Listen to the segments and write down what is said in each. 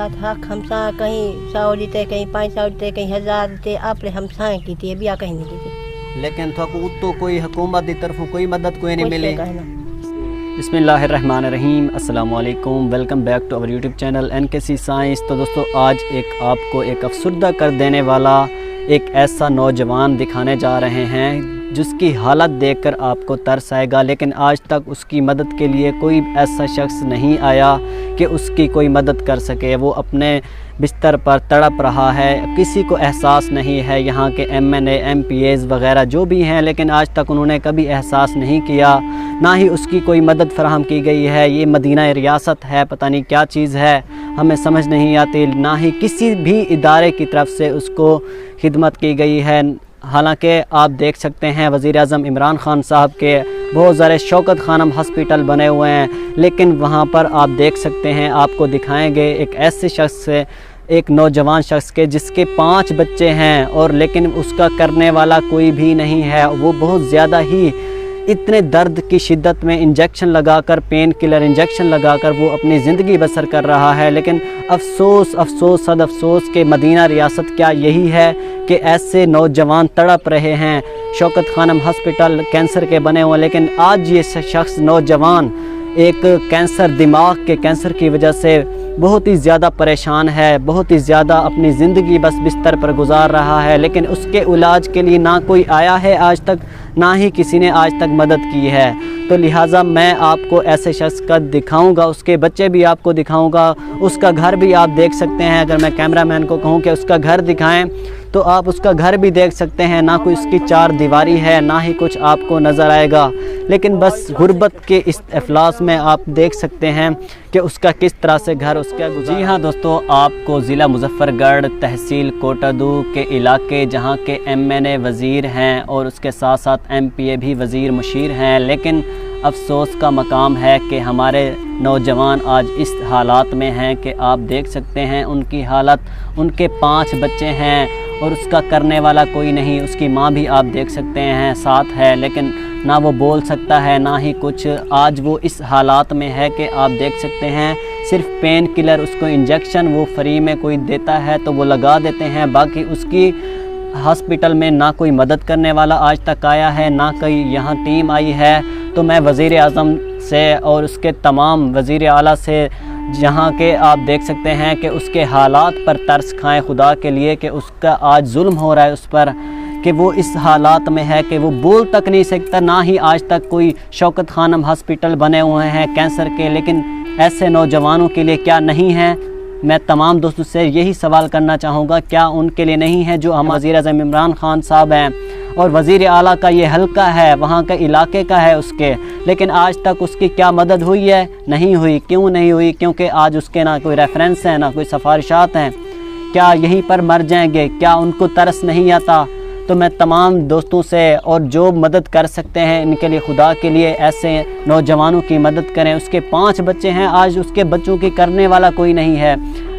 مدد حق ہمسا کہیں 100 دیتے کہیں 500 دیتے کہیں 1000 دیتے آپ نے ہمسائیں کی تھی ابھی کہیں نہیں کی تھی لیکن تو تو کوئی حکومت کی طرف کوئی مدد کوئی نہیں ملی. بسم اللہ الرحمن الرحیم. السلام علیکم. ویلکم بیک ٹو اور یوٹیوب چینل NKC سائنس. تو دوستو آج آپ کو ایک افسردہ کر دینے والا ایک ایسا نوجوان دکھانے جا رہے ہیں جس کی حالت دیکھ کر آپ کو ترس آئے گا، لیکن آج تک اس کی مدد کے لیے کوئی ایسا شخص نہیں آیا کہ اس کی کوئی مدد کر سکے. وہ اپنے بستر پر تڑپ رہا ہے، کسی کو احساس نہیں ہے. یہاں کے MNA MPAs وغیرہ جو بھی ہیں، لیکن آج تک انہوں نے کبھی احساس نہیں کیا، نہ ہی اس کی کوئی مدد فراہم کی گئی ہے. یہ مدینہ ریاست ہے، پتہ نہیں کیا چیز ہے، ہمیں سمجھ نہیں آتی. نہ ہی کسی بھی ادارے کی طرف سے اس کو خدمت کی گئی ہے. حالانکہ آپ دیکھ سکتے ہیں وزیر اعظم عمران خان صاحب کے بہت سارے شوکت خانم ہسپیٹل بنے ہوئے ہیں، لیکن وہاں پر آپ دیکھ سکتے ہیں، آپ کو دکھائیں گے ایک ایسے شخص سے، ایک نوجوان شخص کے جس کے 5 بچے ہیں، اور لیکن اس کا کرنے والا کوئی بھی نہیں ہے. وہ بہت زیادہ ہی اتنے درد کی شدت میں انجیکشن لگا کر، پین کلر انجیکشن لگا کر وہ اپنی زندگی بسر کر رہا ہے. لیکن افسوس افسوس صد افسوس کہ مدینہ ریاست کیا یہی ہے کہ ایسے نوجوان تڑپ رہے ہیں. شوکت خانم ہسپیٹل کینسر کے بنے ہوئے، لیکن آج یہ شخص نوجوان ایک کینسر، دماغ کے کینسر کی وجہ سے بہت ہی زیادہ پریشان ہے، بہت ہی زیادہ اپنی زندگی بس بستر پر گزار رہا ہے. لیکن اس کے علاج کے لیے نہ کوئی آیا ہے آج تک، نہ ہی کسی نے آج تک مدد کی ہے. تو لہٰذا میں آپ کو ایسے شخص کا دکھاؤں گا، اس کے بچے بھی آپ کو دکھاؤں گا، اس کا گھر بھی آپ دیکھ سکتے ہیں. اگر میں کیمرہ مین کو کہوں کہ اس کا گھر دکھائیں تو آپ اس کا گھر بھی دیکھ سکتے ہیں. نہ کوئی اس کی 4 دیواری ہے، نہ ہی کچھ آپ کو نظر آئے گا، لیکن بس غربت کے اس افلاس میں آپ دیکھ سکتے ہیں کہ اس کا کس طرح سے گھر اس کا گزارا. جی ہاں دوستو، آپ کو ضلع مظفر گڑھ تحصیل کوٹادو کے علاقے جہاں کے MNA وزیر ہیں اور اس کے ساتھ ساتھ MPA بھی وزیر مشیر ہیں، لیکن افسوس کا مقام ہے کہ ہمارے نوجوان آج اس حالات میں ہیں کہ آپ دیکھ سکتے ہیں ان کی حالت. ان کے 5 بچے ہیں اور اس کا کرنے والا کوئی نہیں. اس کی ماں بھی آپ دیکھ سکتے ہیں ساتھ ہے، لیکن نہ وہ بول سکتا ہے نہ ہی کچھ. آج وہ اس حالات میں ہے کہ آپ دیکھ سکتے ہیں صرف پین کلر، اس کو انجیکشن وہ فری میں کوئی دیتا ہے تو وہ لگا دیتے ہیں. باقی اس کی ہسپیٹل میں نہ کوئی مدد کرنے والا آج تک آیا ہے، نہ کوئی یہاں ٹیم آئی ہے. تو میں وزیر اعظم سے اور اس کے تمام وزیر اعلیٰ سے، جہاں کے آپ دیکھ سکتے ہیں کہ اس کے حالات پر ترس کھائیں خدا کے لیے کہ اس کا آج ظلم ہو رہا ہے اس پر، کہ وہ اس حالات میں ہے کہ وہ بول تک نہیں سکتا. نہ ہی آج تک کوئی شوکت خانم ہسپیٹل بنے ہوئے ہیں کینسر کے، لیکن ایسے نوجوانوں کے لیے کیا نہیں ہیں؟ میں تمام دوستوں سے یہی سوال کرنا چاہوں گا، کیا ان کے لیے نہیں ہے جو ہم وزیر اعظم عمران خان صاحب ہیں اور وزیر اعلیٰ کا یہ حلقہ ہے، وہاں کا علاقے کا ہے اس کے، لیکن آج تک اس کی کیا مدد ہوئی ہے؟ نہیں ہوئی. کیوں نہیں ہوئی؟ کیونکہ آج اس کے نہ کوئی ریفرنس ہے، نہ کوئی سفارشات ہیں. کیا یہیں پر مر جائیں گے؟ کیا ان کو ترس نہیں آتا؟ تو میں تمام دوستوں سے، اور جو مدد کر سکتے ہیں ان کے لیے خدا کے لیے ایسے نوجوانوں کی مدد کریں. اس کے 5 بچے ہیں، آج اس کے بچوں کی کرنے والا کوئی نہیں ہے.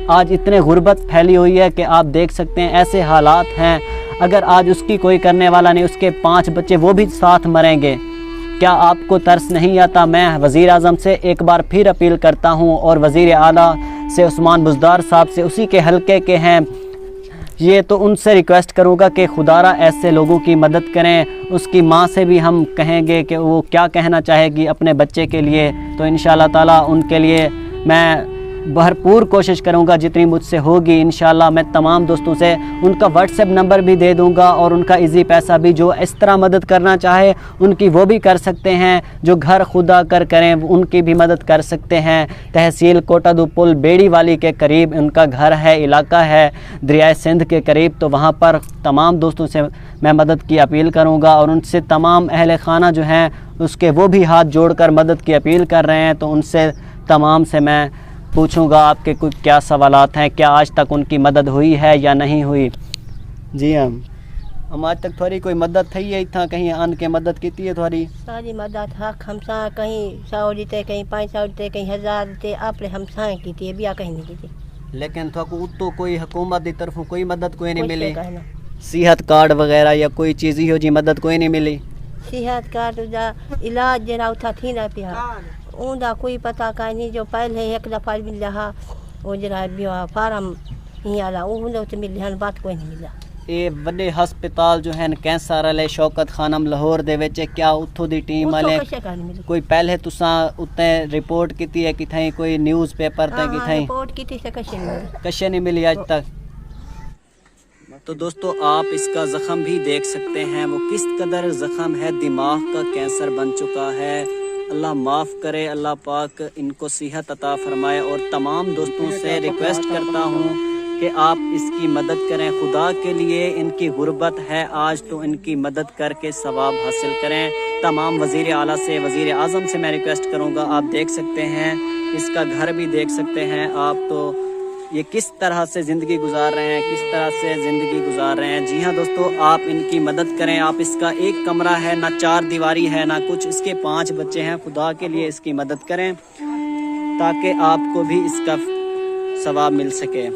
آج اتنے غربت پھیلی ہوئی ہے کہ آپ دیکھ سکتے ہیں ایسے حالات ہیں. اگر آج اس کی کوئی کرنے والا نہیں، اس کے 5 بچے وہ بھی ساتھ مریں گے. کیا آپ کو ترس نہیں آتا؟ میں وزیر اعظم سے ایک بار پھر اپیل کرتا ہوں، اور وزیر اعلیٰ سے عثمان بزدار صاحب سے، اسی کے حلقے کے ہیں، یہ تو ان سے ریکویسٹ کروں گا کہ خدا را ایسے لوگوں کی مدد کریں. اس کی ماں سے بھی ہم کہیں گے کہ وہ کیا کہنا چاہے گی اپنے بچے کے لیے. تو انشاءاللہ تعالیٰ ان کے لیے میں بھرپور کوشش کروں گا جتنی مجھ سے ہوگی. انشاءاللہ میں تمام دوستوں سے ان کا واٹس ایپ نمبر بھی دے دوں گا، اور ان کا ایزی پیسہ بھی، جو اس طرح مدد کرنا چاہے ان کی وہ بھی کر سکتے ہیں. جو گھر خدا کر کریں ان کی بھی مدد کر سکتے ہیں. تحصیل کوٹادو پل بیڑی والی کے قریب ان کا گھر ہے، علاقہ ہے دریائے سندھ کے قریب. تو وہاں پر تمام دوستوں سے میں مدد کی اپیل کروں گا، اور ان سے تمام اہل خانہ جو ہیں اس کے وہ بھی ہاتھ جوڑ کر مدد کی اپیل کر رہے ہیں. تو ان سے تمام سے میں پوچھوں گا آپ کے کوئی کیا سوالات ہیں، کیا آج تک ان کی مدد ہوئی ہے یا نہیں ہوئی. جی ہاں، ہم آج تک تھوڑی کوئی مدد تھی ہے تھا، کہیں آن کے مدد کیتی ہے تھوڑی؟ ساری مدد حق ہمسا کہیں 100 دیتے کہیں 500 دیتے کہیں 1000 دیتے آپ نے ہمسائیں کی تھی ابھی کہیں نہیں کی تھی. لیکن تو کوئی حکومت کی طرف کوئی مدد کوئی نہیں ملی؟ صحت کارڈ وغیرہ یا کوئی چیز ہی ہو جی مدد کوئی نہیں ملی؟ صحت کارڈ جا علاج جڑا اتھا تھیندا پیا اوندا کوئی پتہ کہیں نہیں. جو پہلے ایک دفعہ مل رہا وہ جڑا بھی فارم ہی والا وہ ہوں تو ملے ہن بات کوئی نہیں ملا یہ بڑے ہسپتال جو ہیں کینسر والے شوکت خانم لاہور دے وچ کیا اتھوں دی ٹیم والے کوئی پہلے تساں اتنے رپورٹ کیتی ہے کتھیں کوئی نیوز پیپر تے کتھیں رپورٹ کیتی سے کشے نہیں ملی آج تک؟ تو دوستو آپ اس کا زخم بھی دیکھ سکتے ہیں، وہ کس قدر زخم ہے، دماغ کا کینسر بن چکا ہے۔ اللہ معاف کرے، اللہ پاک ان کو صحت عطا فرمائے، اور تمام دوستوں سے ریکویسٹ کرتا ہوں کہ آپ اس کی مدد کریں، خدا کے لیے ان کی غربت ہے آج، تو ان کی مدد کر کے ثواب حاصل کریں۔ تمام وزیر اعلیٰ سے، وزیر اعظم سے میں ریکویسٹ کروں گا، آپ دیکھ سکتے ہیں اس کا گھر بھی دیکھ سکتے ہیں آپ، تو یہ کس طرح سے زندگی گزار رہے ہیں، کس طرح سے زندگی گزار رہے ہیں۔ جی ہاں دوستو، آپ ان کی مدد کریں، آپ اس کا ایک کمرہ ہے، نہ چار دیواری ہے، نہ کچھ، اس کے 5 بچے ہیں، خدا کے لیے اس کی مدد کریں تاکہ آپ کو بھی اس کا ثواب مل سکے۔